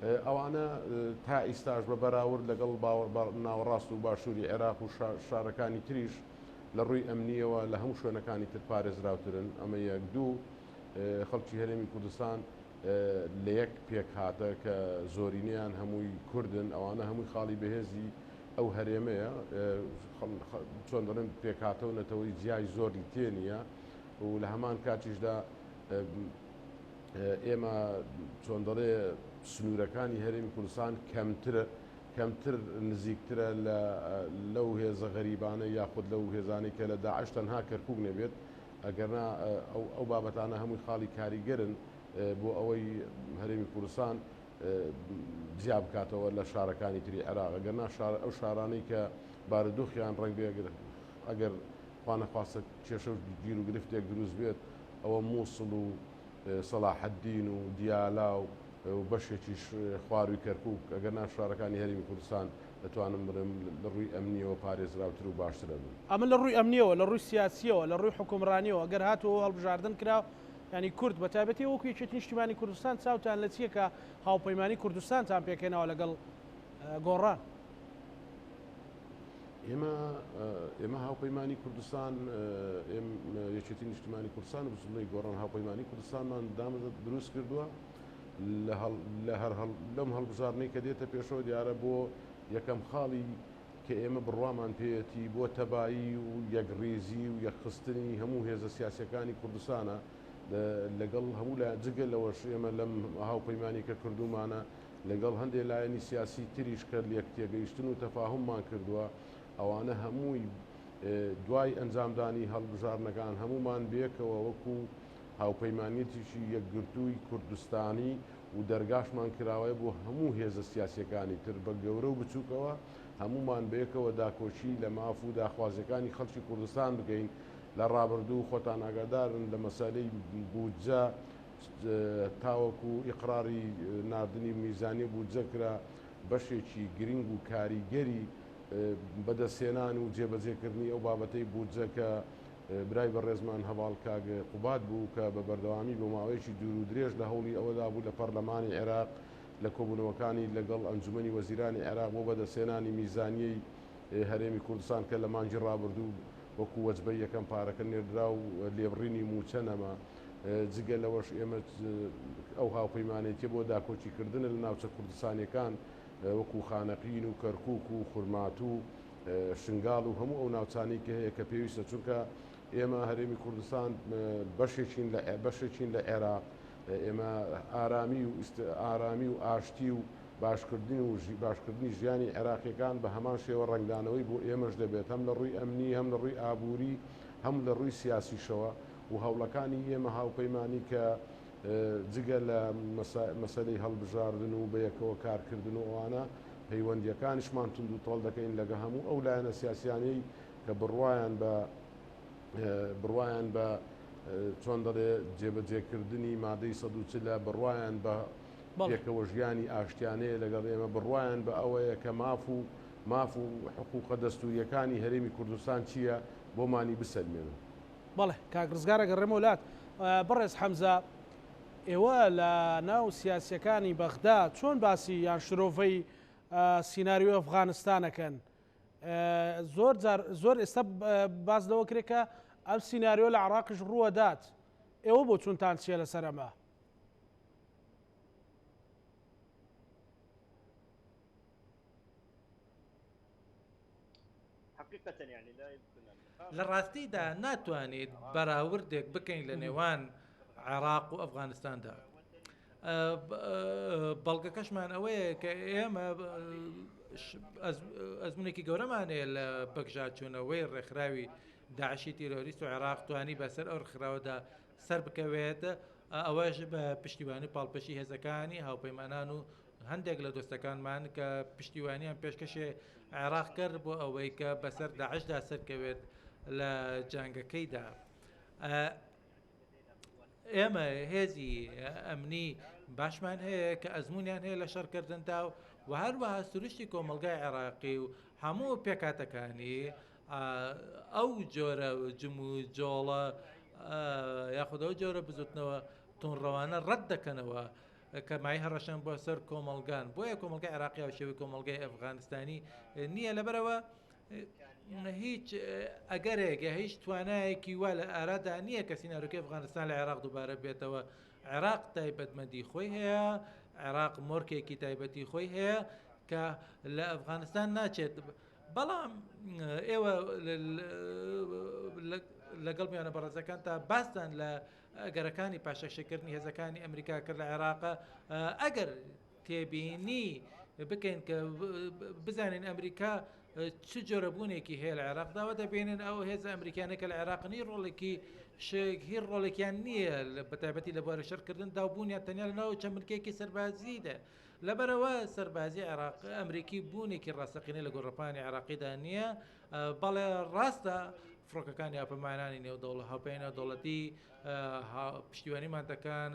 ئەوانە تا ئیستاش بە بەراورد لەگەڵ ناوەڕاست و باشووری عێراق و شارەکانی تریش لە ڕووی ئەمنیەوە لە هەموو شوێنەکانی تر پارێزراوترن ئەمە یەک دوو خەڵکی هەرێمی کوردستان لە یەک پێک هاتە کە زۆرینەیان هەمووی کوردن ئەوانە هەمووی خاڵی بەهێزی ئەو هەرێمەیە چۆن دەڵێن پێکاتە و نەتەوەی جیای زۆری تێنیە و لە هەمان کاتیشدا ئێمە چۆن دەڵێ سنوورەکانی هەرێمی کوردستان کەمتر نزیکترە لەو هێزە غەریبانە یاخود لەو هێزانی کە لە داعش تەنها کەرکووک نەبێت ئەگەرنا ئەو بابەتانە هەمووی خاڵی کاریگەرن بۆ ئەوەی هەرێمی کوردستان جیا بکاتەوە لە شارەکانی تری عێراق ئەگەرنا ئەو شارانەی کە بارودۆخیان ڕەنگ بێ ئەگەر خوانەخواستە کێشە و گیر و گرفتێک دروست بێت ئەوە مووسڵ و سەلاحەدین و دیالا و بەشێکیش خواروی کەرکووک ئەگەرنا شارەکانی هەرێمی کوردستان دەتوانم برم لە ڕووی ئەمنیەوە پارێزراوتر و باشترە بن. ئەمە لە ڕووی ئەمنیەوە لە ڕووی سیاسیەوە لە ڕووی حکومڕانیەوە ئەگەر هاتووە هەڵبژاردن کرا ینی کورد بە تایبەتی وەکو یەکێتی نیشتیمانی کوردستان چاوتان لە چیە کە هاوپەیمانی کوردستانتان پێکەنەوە لەگەڵ گۆڕان؟ ئێمە هاوپەیمانی کوردستان یەکێتی نیشتیمانی کوردستان بزڵی گۆڕان هاوپەیمانی کوردستانمان دامەزە دروست کردووە لەم هەڵبژارنەی کە دێتە پێشەوە دیارە بۆ یەکەم خاڵی کە ئێمە بڕوامان پێەتی بۆ تەبایی و یەکڕێزی و یەکخستنی هەموو هێزە سیاسەکانی کوردستانە لەگەڵ هەموو لای جگە لەوەش ئێمە لەم هاوپەیمانی کە کردومانە لەگەڵ هەندێک لایەنی سیاسی تریش کرد لەک تێگەیشتن و تەفاهممان کردووە ئەوانە هەمووی دوای ئەنجامدانی هەڵبژارنەکان هەمومان بێکەوە وەکو هاوپەیمانیەتیشی یەکگرتووی کوردستانی و دەرگاشمان کراوەیە بۆ هەموو هێزە سیاسەکانی تر بە گەورە و بچووکەوە هەمومان بەیەکەوە داکۆچی لە ماف و داخوازەکانی خەڵکی کوردستان بگەین لە ڕابردوو خۆتان ئاگادارن لە مەسالەی بودجە تاوەکو ئیقراری نردنی میزانی بودجە کرا بەشێکی گرنگ و کاریگەری بەدەستێنان و جێبەجێکردنی ئەو بابەتەی بودجە کە برای بەڕێزمان هەواڵ کاگە قوبات بوو کە بە بەردەوامی بۆ ماوەیەکی دوور و درێژ لە هەوڵی ئەوەدا بوو لە پەرلەمانی عێراق لە کۆبوونەوەکانی لەگەڵ ئەنجومەنی وەزیرانی عێراق بۆ بەدەستێنانی میزانیەی هەرێمی کوردستان کە لە مانجی ڕابردوو وەکو وەجبەی یەکەم پارەکە نێردرا و لێبڕینی موچەنەما جگە لەوەش ئێمە ئەو هاوپەیمانێتی بۆ داکۆچیکردن لە ناوچە کوردستانیەکان وەکو خانەقین و کەرکووک و خورمات و شنگاڵ و هەموو ئەو ناوچانی کە هەیە کە پێویستە چونکە ئێمە هەرێمی کوردستان بەشێکین لە عێراق ئێمە ئارامی و ئاشتی و باشکردنی ژیانی عێراقیەکان بە هەمان شێوە ڕنگدانەوەی بۆ ئێمەش دەبێت هەم لە ڕووی ئەمنی هەم لە ڕووی ئابووری هەم لە ڕووی سیاسیشەوە و هەوڵەکانی ئێمە هاوپەیمانی کە جگە لە مەسەلەی هەڵبژاردن و بەیەکەوە کارکردن و ئەوانە پەیوەندیەکانیشمان تونند و تۆڵ دەکەین لەگە هەموو ئەو لایەنە سیاسیانەی کە بڕوایان بە چۆن دەڵێ جێبەجێکردنی مادەی 140 بڕوایان بە یەکەوە ژیانی ئاشتیانەیە لەگەڵ ئێمە بڕوایان بە ئەوەیە کە ماف و حقوقە دەستوریەکانی هەرێمی کوردستان چییە بۆمانی بسەلمێنن. بەڵێ کاک ڕزگارە گەڕێمە وڵات بەڕێز حەمزە ئێوە لە ناو سیاسیەکانی بەغدا چۆن باسی یان شرۆڤەی سیناریۆ ئەفغانستانەکەن زۆر ئێستا باس لەوە کرێت کە ئەم سیناریۆ لە عێراقیش ڕووە دات ئێوە بۆ چونتان چیە لەسەر ئەمە؟ لە ڕاستیدا ناتوانێت بەراوردێک بکەین لە نێوان عێراق و ئەفغانستاندا. بەڵگەکەشمان ئەوەیە کە ئێمە ئەزمونێکی گەورەمانەیە لە بەگژاچوونەوەی ڕێکخراوی داعشی تیرۆریست و عێراق توانی بەسەر ئەو ڕێکخراوەدا سەر بکەوێت ئەوەش بە پشتیوانی پاڵپەشی هێزەکانی هاوپەیمانان و هەندێک لە دۆستەکانمان کە پشتیوانیان پێشکەشێ عێراق کرد بۆ ئەوەی کە بەسەر داعشدا سەرکەوێت لە جانگەکەیدا. ئێمە هێزی ئەمنی باشمان هەیە کە ئەزمونیان هەیە لە شەڕکردندا و هەروەها سروشتی کۆمەلگای عێراقی و هەموو پێکاتەکانی ئەو جۆرە جم و جۆڵە یاخودەوە جۆرە بزوتنەوە تونڕەوانە ڕەت دەکەنەوە کە مای هەڕەشان بۆ سەر کۆمەلگان بۆیە کۆمەلگای عێراقی و شێوەی کۆمەلگای ئەفغانستانی نییە لەبەرەوە هیچ ئەگەرێک هیچ توانایەکی وا لە ئارادا نییە کە سیناریۆکەی ئەفغانستان لە عێراق دووبارە بێتەوە. عێراق تایبەتمەندی خۆی هەیە، عێراق مۆرکێکی تایبەتی خۆی هەیە کە لە ئەفغانستان ناچێت. بەڵام ئێوە لەگەڵ میانە بەڕێزەکان تا باستان لە ئەگەرەکانی پاشەکشەکردنی هێزەکانی ئەمریکا کرد لە عێراقە ئەگەر تێبینی بکەین کە بزانین ئەمریکا چ جۆرە بوونێکی هەیە لە عێراقداوە دەبێنن ئەو هێز ئەمریکانەکە لە عێراقنی ڕۆڵێکی هی ڕۆڵێکیان نییە بە تایبەتی لە بوارە شەرکردن داوبوونیان تەنیا لەناو چەملکێکی سەربازیدا لەبەرەوە سەربازی عێراق ئەمریکی بوونێکی ڕاستەقینەی لە گۆڕەپانی عێراقیدا نییە بەڵێ ڕاستە فڕۆکەکانی ئاپەمانانی نێودەوڵە هاوپەیە دەوڵەتی پشتیوانیمان دەکەن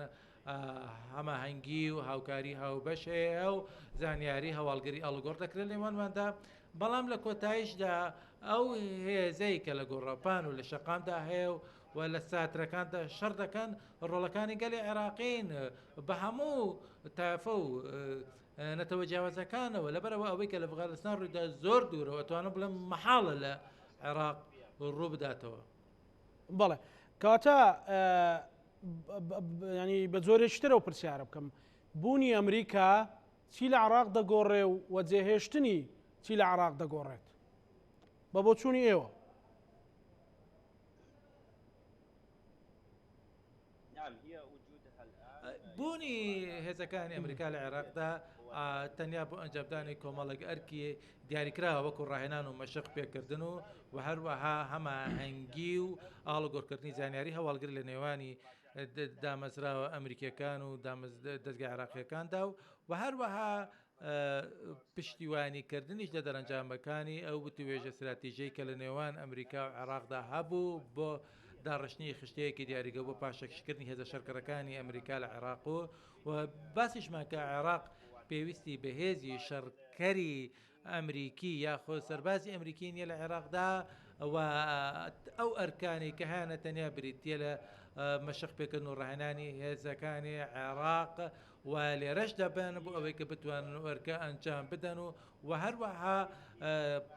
هەماهەنگی و هاوکاری هاوبەش هەیە و زانیاری هەواڵگەری ئەڵگۆڕ دەکرێت لێمانماندا بەڵام لە کۆتاییشدا ئەو هێزەی کە لە گۆڕەپان و لە شەقامدا هەیە و لە ساترەکاندا شەڕ دەکەن ڕۆڵەکانی گەلی عێراقین بە هەموو تافە و نەتەوە جیاوازەکانەوە لەبەرەوە ئەوەی کە لە ئەفغانستان ڕوویدا زۆر دوورەوە ئەتوانم بڵێم مەحاڵە لە عێراق ڕوو بداتەوە. بەڵێ کەواتە ینی بە زۆرێکترە و پرسیارە بکەم بوونی ئەمریکا چی لە عێراق دەگۆڕێ و وەجێهێشتنی چی لە عێراق دەگۆڕێت بە بۆچوونی ئێوە؟ بوونی هێزەکانی ئەمریکا لە عێراقدا تەنیا بۆ ئەنجامدانی کۆمەڵێک ئەرکی دیاریکراوە وەکو ڕاهێنان و مەشق پێکردن و هەروەها هەماهەنگی و ئاڵگۆڕکردنی زانیاری هەواڵگر لە نێوانی دامەزراوە ئەمریکیەکان و دەستگای عێراقیەکاندا و هەروەها پشتیوانیکردنیش لە دەرەنجامەکانی ئەو وتوێژە استراتیژیەی کە لە نێوان ئەمریکا و عێراقدا هەبوو بۆ داڕشتنی خشتەیەکی دیاریگە بۆ پاشەکشکردنی هێزە شەرکەرەکانی ئەمریکا لە عێراق و باسیشمان کە عێراق پێویستی بەهێزی شەڕکەری ئەمریکی یاخۆ سەربازی ئەمریکی نیە لە عێراقدا و ئەو ئەرکانی کە هیانە تەنیا بریتە لە مەشق پێکردن و ڕاهێنانی هێزەکانی عێراق و لێرەش دەبن بۆ ئەوەی کە بتوانن وەرکە ئەنجام بدەن و هەروەها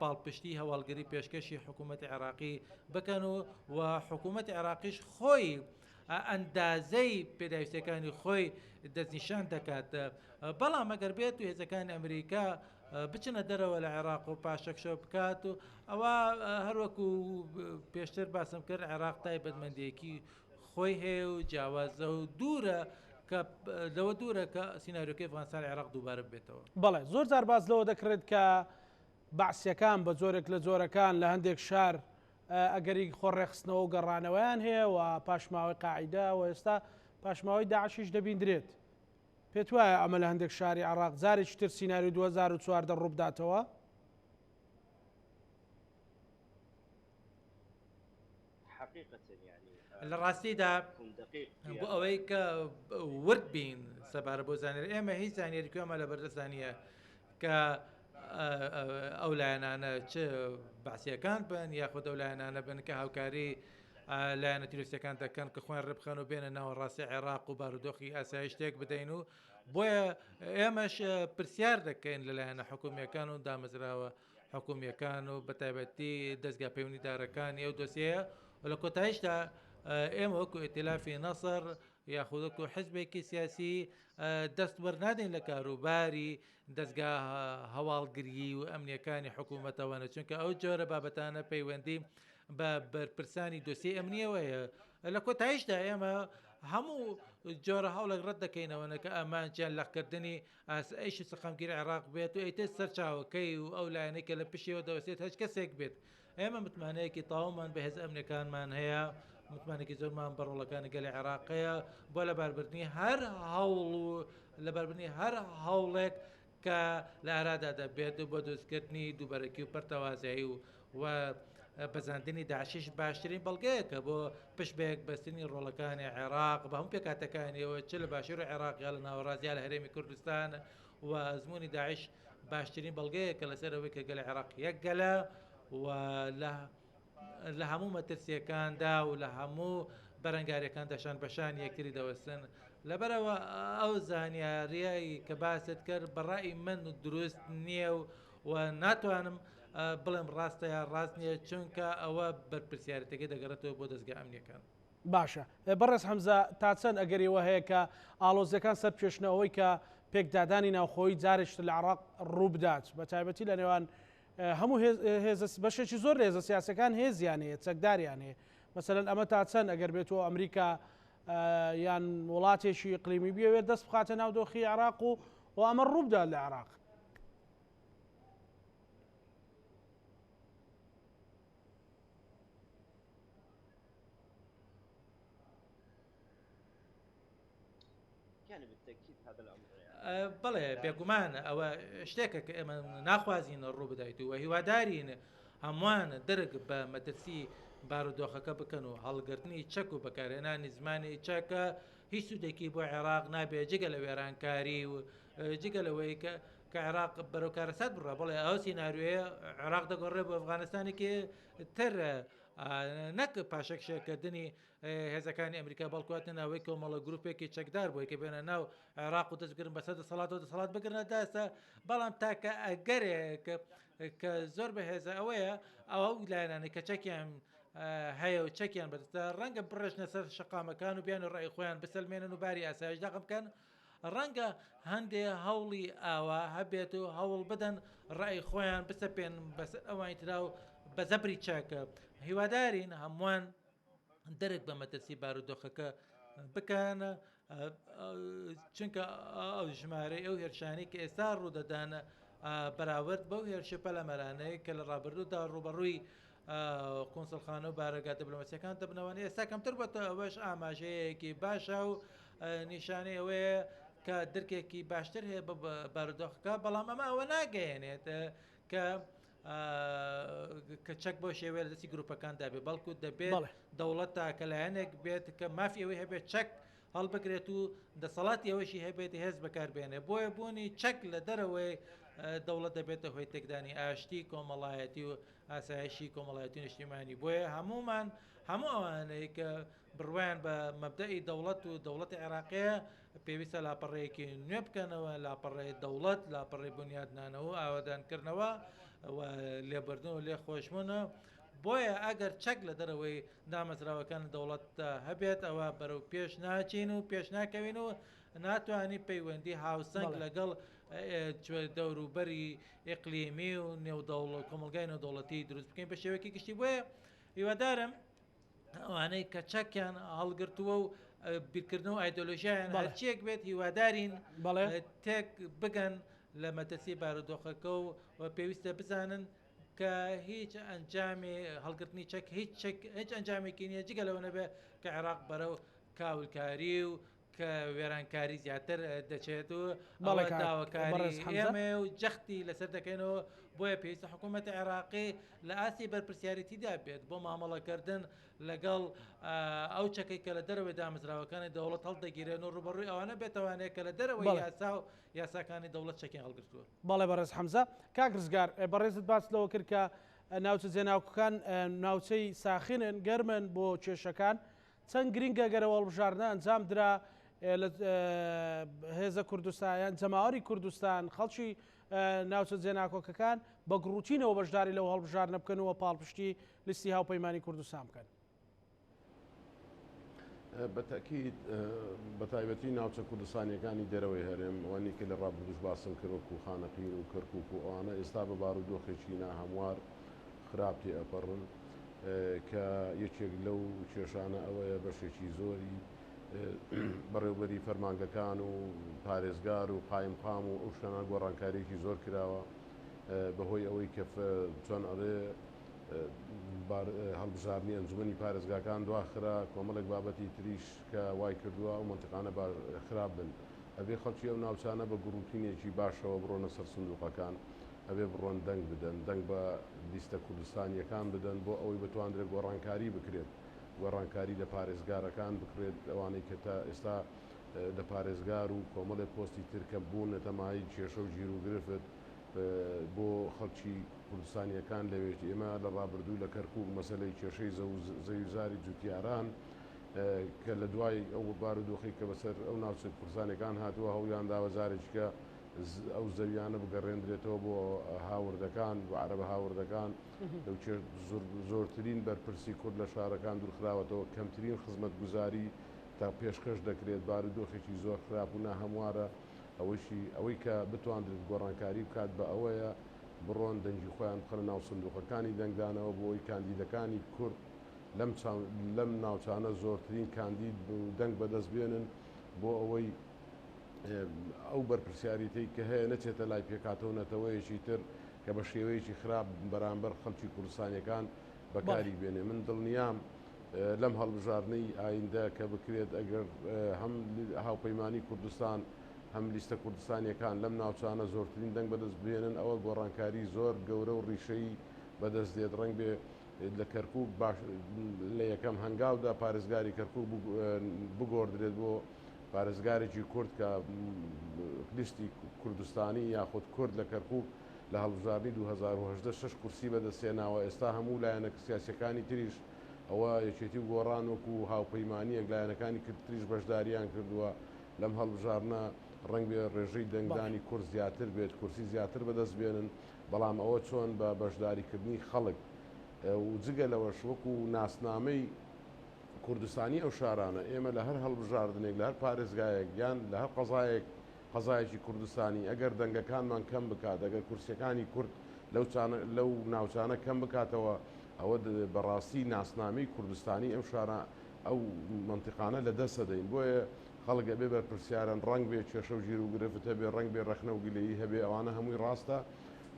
پاڵپشتی هەواڵگەری پێشکەشی حکوومەتی عێراقی بکەن و حکوومەتی عێراقیش خۆی ئەندازەی پێداویستەکانی خۆی دەستنیشان دەکات بەڵام ئەگەر بێت و هێزەکانی ئەمریکا بچنە دەرەوە لە عێراق و پاشەکشە بکات و ئەوە هەروەکو پێشتر باسم کرد عێراق تایبەتمەندیەکی خۆی هەیە و جیاوازە و دوورە لەوە دوورە کە سیناریۆکەی ئەفغانستان عێراق دووبارە بێتەوە. بەڵێ زۆر جار باز لەوە دەکرێت کە بەعسیەکان بە جۆرێک لە جۆرەکان لە هەندێک شار ئەگەری خۆڕێخستنەوە و گەڕانەوەیان هەیە و پاشماوەی قاعیدا و ئێستا پاشماوەی داعشیش دەبیندرێت. پێت وایە ئەمە لە هەندێک شاری عێراق جارێکی تر سیناریۆ 2014 ڕووبداتەوە؟ لە ڕاستیدا بۆ ئەوەی کە ورد بین سەبارە بۆ زانێر ئێمە هیچ زانێریکۆمە لە بەردەستانیە کە ئەو لایەنانە چ باسیەکان بن یاخود ئەو لایەنانە بن کە هاوکاری لایەنە تیرۆریستەکان دەکەن کە خۆیان ڕبخەن و بێنە ناوەڕاستی عێراق و بارودۆخی ئاسایی شتێک بدەین و بۆیە ئێمەش پرسیار دەکەین لەلایەنە حکوومیەکان و دامەزراوە حکوومیەکان و بەتایبەتی دەستگا پەیوەندیدارەکانی ئەو دۆسیەیە لە کۆتاییشدا ئێمە وەکو ئێتلافی نەسەر یاخودەکو حزبێکی سیاسی دەست وەرنادەین لە کاروباری دەستگا هەواڵگری و ئەمنیەکانی حکوومەتەوەنە چونکە ئەو جۆرە بابەتانە پەیوەندی بە بەرپرسانی دۆسی ئەمنیەوەیە لە کۆتاییشدا ئێمە هەموو جۆرە هەوڵێک ڕەت دەکەینەوەنە کە ئەمانجیان لەخکردنی ئەیشی سەقامگیری عێراق بێت و ئەیتر سەرچاوەکەی و ئەو لایەنەی کە لە پشتیەوە دەوەسێت هەچ کەسێک بێت ئێمە متمانەیەکی تاومان بەهێز ئەمنەکانمان هەیە متمانێکی زۆرمان بەڕۆڵەکانی گەلی عێراقەیە بۆ لەباربردنی هەر هەوڵ و لەباربردنی هەر هەوڵێک کە لە ئارادا دەبێت بۆ دروستکردنی دووبەرەکی و پەرتەوازایی و بەزاندنی داعشیش باشترین بەڵگەیەکە بۆ پشتبێک بەستنی ڕۆڵەکانی عێراق بە هەموو پێکاتەکانیەوە چ لە باشوور عێراق یا لە ناوەڕاستیا لە هەرێمی کوردستان و ئەزمموی داعش باشترین بەڵگەیەکە لەسەر ئەوەی کە گەلی عێراق یەکگەلە و لە هەموو مەترسیەکاندا و لە هەموو بەرەنگاریەکان دەشان بەشان یەکتری دەوەستن لەبەرەوە ئەو زانیاریایی کە باست کرد بەڕای من دروست نییە و ناتوانم بڵێم ڕاستە یا ڕاست نییە چونکە ئەوە بەرپرسیارەتەکەی دەگەڕێتەوە بۆ دەستگا ئەمنیەکان. باشە بەڕێز حەمزە تا چەند ئەگەریەوە هەیە کە ئاڵۆزیەکان سەر پێشنەوەی کە پێکدادانی ناوخۆی جارێکتر لە عێراق ڕوو بدات بە تایبەتی لە نێوان هەموو بەشێکی زۆر لە هێزە سیاسەکان هێزیان هەیە چەکداریان هەیە مەسەلەن ئەمە تا چەند ئەگەر بێتەوە ئەمریکا یان وڵاتێکی ئیقلیمی بێوێت دەست بخاتە ناو دۆخی عێراق و ئەمە ڕوو بدات لە عێراق. بڵێ بێگومان ئەوە شتێکە کە ئێمە ناخوازیینە ڕوو بدایت و هیوادارین هەمووان دەرگ بە مەترسی بارودۆخەکە بکەن و هەڵگرتنی چەک و بەکارهێنانی زمانی چەکە هیچ سوودێکی بۆ عێراق نابێت جگە لە وێرانکاری و جگە لەوەی کە عێراق بەرەوکارەسات بڕە بڵێ ئەو سینناروێ عێراق دەگۆڕێ بۆ ئەفغانستانێکی تر نەک پاشەکشێکردنی هێزەکانی ئەمریکا بەڵکواتە ناوەی کۆمەڵە گروپێکی چەکدار بۆی کە بێنە ناو عێراق و دەستگرن بەسەر دەسەڵات و دەسەڵات بگرنە داسە بەڵام تاکە ئەگەرێک کە زۆر بەهێزە ئەوەیە ئەو لایەنانی کە چەکیان هەیە و چەکیان بەدەستە ڕەنگە بڕێژنە سەر شقامەکان و بیان و ڕای خۆیان بسەلمێنن و باری ئاسایشدا بکەن ڕەنگە هەندێ هەوڵی ئاوا هەبێت و هەوڵ بدەن ڕای خۆیان بسەپێن بەسەر ئەوانی ترا و بە زەبری چاکە هیوادارین هەمووان دەرێک بە مەترسی بارودۆخەکە بکەنە چونکە ئەو ژمارەی ئەو هێرشانی کە ئێستا ڕوودەدانە بەراورد بەو هێرشە پەلەمەرانەیە کە لە ڕابردوودا ڕوبەڕووی قۆنسڵخانە و بارەگا دبلۆماسیەکان دەبنەوەی ئێستا کەمتر بەتە ئەوەش ئاماژەیەکی باشە و نیشانەی ئەوەیە کە درکێکی باشتر هەیە بە بارودۆخەکە بەڵام ئەمە ئەوە ناگەیەنێت کە چەک بۆ شێوەیە لە دەستی گروپەکاندا بێ بەڵکو دەبێت دەوڵەت تاکە لایەنێک بێت کە مافی ئەوەی هەبێت چەک هەڵبگرێت و دەسەڵاتی ئەوەشی هەبێت هێز بەکاربێنێ بۆیە بوونی چەک لە دەرەوەی دەوڵەت دەبێتە هۆی تێکدانی ئاشتی کۆمەڵایەتی و ئاسایشی کۆمەڵایەتی نیشتیمانی بۆیە هەمومان هەموو ئەوانەیە کە بڕوایان بە مەبدەئی دەوڵەت و دەوڵەتی عێراقیە پێویستە لاپەڕەیەکی نوێ بکەنەوە لاپەڕێی دەوڵەت لاپەڕێی بنیادنانەوە ئاوادانکردنەوە لێبردن و لێ خۆشبوونە بۆیە ئەگەر چەک لە دەرەوەی دامەزراوەکان دەوڵەت هەبێت ئەوە بەرەو پێش ناچین و پێش ناکەوین و ناتوانانی پەیوەندی هاوسەنگ لەگەڵ دەوروبەری ئیقلیمی و نێودەوڵەت کۆمەلگای نێودەوڵەتی دروست بکەین بە شێوەیەکی گشتی بۆیە هیوادارم ئەوانەی کە چەکیان هەڵگرتووە و بیرکردنەوە ئایدۆلۆژیایان هەرچیەک بێت هیوادارین تێک بگەن لە مەترسی بارودۆخەکە و پێویستە بزانن کە هیچ ئەنجامی هەڵگرتنی چەک هیچ ئەنجامێکی نییە جگە لەوە نەبێ کە عێراق بەرەو کاولکاری و کە وێرانکاری زیاتر دەچێت و داواکاری ئێمە و جەختی لەسەر دەکەینەوە بۆیە پێویستە حکوومەتی عێراقی لە ئاسی بەرپرسیارەتیدا بێت بۆ مامەڵەکردن لەگەڵ ئەو چەکەی کە لە دەرەوەی دامەزراوەکانی دەوڵەت هەڵدەگیرێن و ڕوبەڕووی ئەوانە بێتوانێت کە لە دەرەوەی یاسا و یاساکانی دەوڵەت چەکیان هەڵگرتووە. بەڵێ بەڕێز حەمزە کاک ڕزگار بەڕێزت باس لەوە کرد کە ناوچە جێناوکەکان ناوچەی ساخینن گەرمن بۆ کێشەکان چەند گرینگە گەرەوە هەڵبژاردنە ئەنجام درا هێزە کوردستان جەماوەری کوردستان خەڵکی ناوچە جێناکۆکەکان بە گڕوچینەوە بەشداری لەو هەڵبژاردنە بکەنەوە پاڵپشتی لیستی هاوپەیمانی کوردستان بکەن. بەتەکیید بە تایبەتی ناوچە کوردستانیەکانی دەرەوەی هەرێم ئەوانی کە لە ڕابردوش باسم کردوەکو و خانەقین و کەرکووک و ئەوانە ئێستا بە بارودۆخێکی ناهەموار خراپ تێ ئەپەڕن کە یەکێک لەو کێشانە ئەوەیە بەشێکی زۆری بەڕێوبەری فەرمانگەکان و پارێزگار و قایمقام و ئەو شتانە گۆڕانکاریێکی زۆر کراوە بەهۆی ئەوەی کە چۆن ئەڵێ هەڵبژاردننی ئەنجومەنی پارێزگاکان دواخرا کۆمەڵێک بابەتی تریش کە وای کردووە و منتیقانە خراپ بن ئەبێ خەڵکی ئەو ناوچانە بە گروپینێکی باشەوە بڕۆنە سەر سندوقەکان ئەبێ بڕۆن دەنگ بدەن دەنگ بە لیستە کوردستانیەکان بدەن بۆ ئەوەی بتوانرێت گۆڕانکاری بکرێت گۆڕانکاری لە پارێزگارەکان بکرێت ئەوانەی کە تا ئێستا لە پارێزگار و کۆمەڵێ پۆستی ترکە بوون نەتەمایی کێشە و گیر و گرفت بۆ خەڵکی کوردستانیەکان لەوێت ئێمە لە ڕابردوو لە کەرکووک مەسەلەی کێشەی زەویزاری جوتیاران کە لە دوای ئەو بارودۆخی کە بەسەر ئەو ناوچە کوردستانەکان هاتووە هەوڵیان داوە جارێکیکە ئەو زەویانە بگەڕێنرێتەوە بۆ هاوردەکان و عەرەبە هاوردەکان زۆرترین بەرپرسی کورد لە شارەکان دوورخراوەتەوە کەمترین خزمەت گوزاری تا پێشکەش دەکرێت بارودۆخێکی زۆر خراپ و ناهەموارە ئەوەی کە بتوانێت گۆڕانکاری بکات بە ئەوەیە بڕۆن دەنگی خۆیان بخەنە ناو سندوقەکانی دەنگدانەوە بۆ ئەوی کاندیدەکانی کورد لەم ناوچانە زۆرترین کاندید دەنگ بەدەست بێنن بۆ ئەوەی ئەو بەرپرسیاریتەی کە هەیە نەچێتە لای پێکاتەوە نەتەوەیەکی تر کە بە شێوەیەکی خراپ بەرامبەر خەڵکی کوردستانیەکان بەکاری بێنێ من دڵنیام لەم هەڵبژاردنەی ئایندە کە بکرێت ئەگەر هەم هاوپەیمانی کوردستان هەم لیستە کوردستانیەکان لەم ناوچانە زۆرترین دەنگ بەدەست بێنن ئەوە گۆڕانکاری زۆر گەورە و ڕیشەی بەدەست دێت ڕنگ بێ لە کەرکووک باش لە یەکەم هەنگاودا پارێزگاری کەرکووک بگۆڕدرێت بۆ پارێزگارێکی کورد کە لیستی کوردستانی یاخود کورد لە کەرکووک لە هەڵبژاردننی 2010 6 کورسی بەدەستێناوە ئێستا هەموو لایەنە سیاسەکانی تریش ئەوە یەکێتی گۆڕان وەکو هاوپەیمانیەک لایەنەکانی تریش بەشداریان کردووە لەم هەڵبژاردنە ڕنگ بێ ڕێژەی دەنگدانی کورد زیاتر بێت کورسی زیاتر بەدەست بێنن بەڵام ئەوە چۆن بە بەشداریکردنی خەڵک و جگە لەوەش وەکو ناسنامەی کوردستانی ئەو شارانە ئێمە لە هەر هەڵبژاردنێک لە هەر پارێزگایەک یان لە هەر قەزایەکی کوردستانی ئەگەر دەنگەکانمان کەم بکات ئەگەر کورسەکانی کورد لەو ناوچانە کەم بکاتەوە ئەوە بەڕاستی ناسنامەی کوردستانی ئەو شارە ئەو منتیقانە لە دەستە دەین بۆیە خەڵگە بێ بەرپرسیارن ڕنگ بێ کێشە و ژیر و گرفت هەبێ ڕنگ بێ ڕەخنە و گلەیی هەبێ ئەوانە هەمووی ڕاستە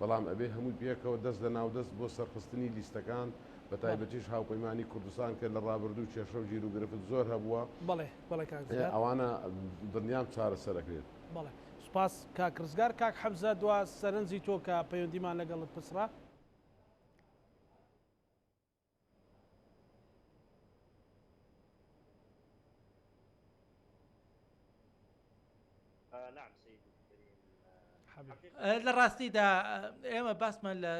بەڵام ئەبێ هەمووی پێکەوە دەست لە ناودەست بۆ سەرخستنی لیستەکان بە تایبەتیش هاوپەیمانی کوردستان کە لە ڕابردوو کێشە و ژیر و گرفت زۆر هەبووە ئەوانە دنیام چارەسەرەکرێت. بەڵێ سوپاس کاک ڕزگار. کاک حەمزە دوا سەرنجی تۆ کە پەیوەندیمان لەگەڵت پسرا. لە ڕاستیدا ئێمە باسمان لە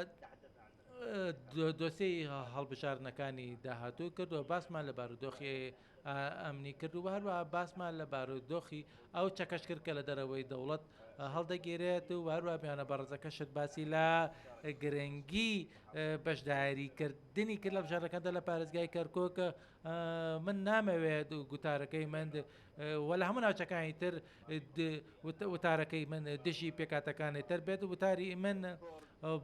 دۆسەی هەڵبژاردنەکانی داهاتوو کردو باسمان لە بارودۆخی ئەمنی کرد و هەروە باسمان لە بارودۆخی ئەو چەکەشکرد کە لە دەرەوەی دەوڵەت هەڵدەگیرێت و هەروە میانە بەڕێزەکەشت باسی لە گرنگی بەشداریکردنی کرد لە بژارەکەدا لە پارێزگای کەرکووک من نامەوێت و گوتارەکەی من وە لە هەموو ناوچەکانی تر وتارەکەی من دژی پێکاتەکانی تر بێت و وتاری من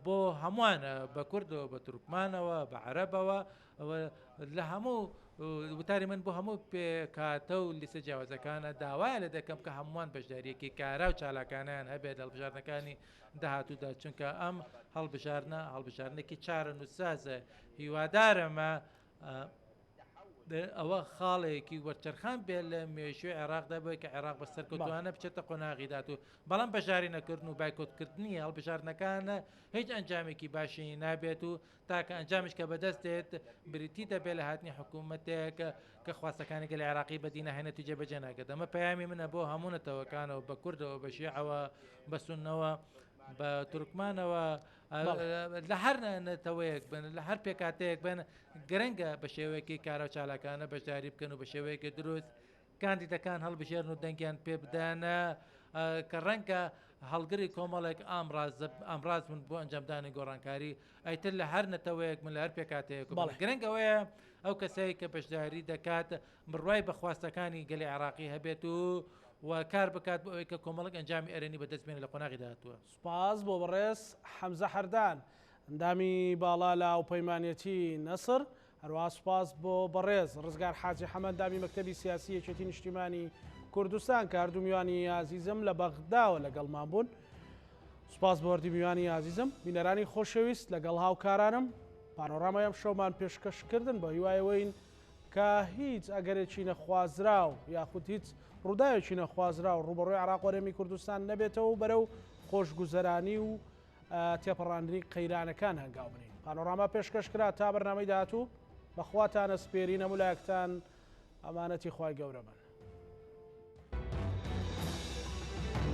بۆ هەمووانە بە کورد و بە تورکمانەوە بە عەرەبەوە لە هەموو وتاری من بۆ هەموو پێکاتە و لیستە جیاوازەکانە داوایە لە دەکەم کە هەمووان بەشداریەکی کارا و چالاکانیان هەبێت لە هەڵبژاردنەکانی داهاتوودا چونکە ئەم هەڵبژاردنێکی چارە نووسازە هیوادارەمە ئەوە خاڵێکی وەرچەرخان بێت لە مێژووی عێراقدا بۆی کە عێراق بەسەر کەوتوانە بچێتە قۆناغیدات و بەڵام بەشداری نەکردن و بایکۆتکردنی هەڵبژاردنەکانە هیچ ئەنجامێکی باشی نابێت و تاکە ئەنجامیش کە بەدەستێت بریتی دەبێت لە هاتنی حکوومەتێک کە خواستەکانی گەلی عێراقی بەدینە هێنێتی جێبەجێ ناکات. ئەمە پەیامی منە بۆ هەموو نەتەوەکانەوە بە کوردەوە بە شیعەوە بە سوننەوە بە تورکمانەوە لە هەر نەتەوەیەک بن لە هەر پێکاتەیەک بن گرنگە بە شێوەیەکی کارە و چالاکانە بەشداری بکەن و بە شێوەیەکی دروست کاندیدەکان هەڵبژێرن و دەنگیان پێ بدانە کە ڕەنگە هەڵگری کۆمەڵێک ئامراز من بۆ ئەنجامدانی گۆڕانکاری ئەیتر لە هەر نەتەوەیەک من لە هەر پێکاتەیەک گرنگەوەیە ئەو کەسایی کە بەشداری دەکات بڕوای بەخواستەکانی گەلی عێراقی هەبێت و کار بکات بۆ ئەوەی کە کۆمەڵک ئەنجامی ئەرێنی بەدەست بێنێت لە قۆناغی داهاتووە. سوپاس بۆ بەڕێز حەمزە حەردان ئەندامی باڵا لە هاوپەیمانیەتی نەسر. هەروەها سوپاس بۆ بەڕێز ڕزگار حاجی حەمەد ئەندامی مەکتەبی سیاسی یەکێتی نیشتیمانی کوردستان کە هەردوو میوانی عزیزم لە بەغداوە لەگەڵمان بوون. سوپاس بۆ هەردوو میوانی عزیزم. بینەرانی خۆشەویست لەگەڵ هاوکارانم پانۆڕامەیەم شەومان پێشکەشکردن بە هیوایەوەین کە هیچ ئەگەرێکی نەخوازراو یاخود هیچ ڕووداوێکی نەخوازراو ڕوبەڕووی عێراق و هەرێمی کوردستان نەبێتەوە بەرەو خۆشگوزەرانی و تێپەڕاندنی قەیرانەکان هەنگاو بنین. پانۆڕاما پێشکەشکرا تا بەرنامەی داهاتوو بەخواتانە سپێرین هەموو لایەکتان ئەمانەتی خوای گەورەمان.